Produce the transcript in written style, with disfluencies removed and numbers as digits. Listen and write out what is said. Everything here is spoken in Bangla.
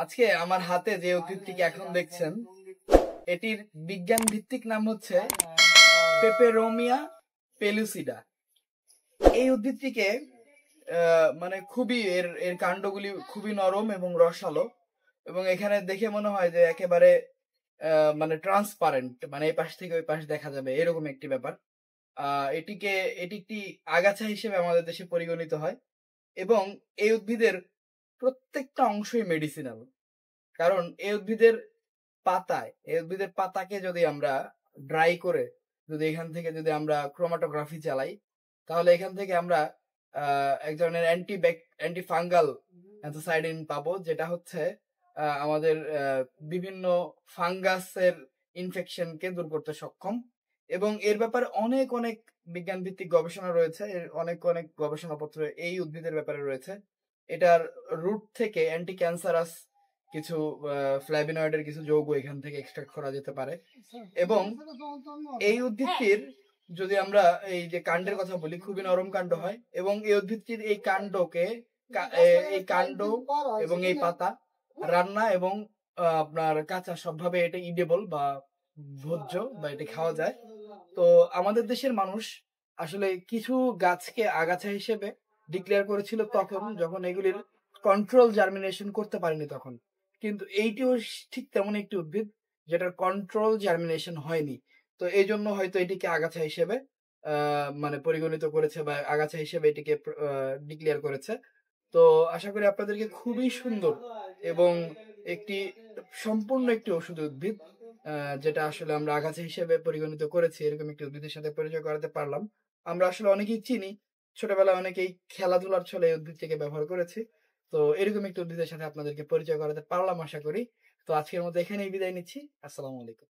আজকে আমার হাতে যে উদ্ভিদটিকে এখন দেখছেন এটির বিজ্ঞান ভিত্তিক নাম হচ্ছে পেপেরোমিয়া পেলুসিডা। এই উদ্ভিদটিকে মানে খুবই এর কাণ্ডগুলি খুবই নরম এবং রসালো, এবং এখানে দেখে মনে হয় যে একেবারে মানে ট্রান্সপারেন্ট, মানে এই পাশ থেকে ওই পাশ দেখা যাবে এরকম একটি ব্যাপার। এটি একটি আগাছা হিসেবে আমাদের দেশে পরিগণিত হয়, এবং এই উদ্ভিদের প্রত্যেকটা অংশই মেডিসিনাল। কারণ এই উদ্ভিদের পাতাকে যদি আমরা ড্রাই করে যদি এখান থেকে যদি আমরা ক্রোমাটোগ্রাফি চালাই, তাহলে এখান থেকে আমরা এক ধরনের অ্যান্টি ফাঙ্গাল অ্যান্থোসাইডিন পাবো, যেটা হচ্ছে আমাদের বিভিন্ন ফাঙ্গাসের ইনফেকশনকে দূর করতে সক্ষম। এবং এর ব্যাপারে অনেক অনেক বিজ্ঞান ভিত্তিক গবেষণা রয়েছে, অনেক অনেক গবেষণাপত্র এই উদ্ভিদের ব্যাপারে রয়েছে। এটার রুট থেকে অ্যান্টি ক্যান্সারাস কিছু ফ্ল্যাভিনয়েডের কিছু যৌগ এখান থেকে এক্সট্রাক্ট করা যেতে পারে। এবং এই উদ্ভিদটির যদি আমরা এই যে কাণ্ডের কথা বলি, খুবই নরম কাণ্ড হয়, এবং এই উদ্ভিদটির এই কাণ্ড এবং এই পাতা রান্না এবং আপনার কাঁচা সবভাবে এটা ইডেবল বা ভোজ্য, বা এটা খাওয়া যায়। তো আমাদের দেশের মানুষ আসলে কিছু গাছকে আগাছা হিসেবে ডিক্লেয়ার করেছিল তখন, যখন এগুলির কন্ট্রোল জার্মিনেশন করতে পারেনি তখন। কিন্তু এইটিও ঠিক তেমন একটি উদ্ভিদ যেটার কন্ট্রোল জার্মিনেশন হয়নি, তো এই জন্য হয়তো এটিকে আগাছা হিসেবে মানে পরিগণিত করেছে, বা আগাছা হিসেবে এটিকে ডিক্লেয়ার করেছে। তো আশা করি আপনাদেরকে খুবই সুন্দর এবং সম্পূর্ণ একটি ওষুধ উদ্ভিদ, যেটা আসলে আমরা আগাছা হিসেবে পরিগণিত করেছি, এরকম একটি উদ্ভিদের সাথে পরিচয় করাতে পারলাম। আমরা আসলে অনেকেই চিনি, ছোটবেলায় অনেকেই খেলাধুলার ছলে এই উদ্ভিদটিকে ব্যবহার করেছি। তো এরকম একটি উদ্ভিদের সাথে আপনাদেরকে পরিচয় করাতে পারলাম আশা করি। তো আজকের মতো এখানেই বিদায় নিচ্ছি। আসসালামু আলাইকুম।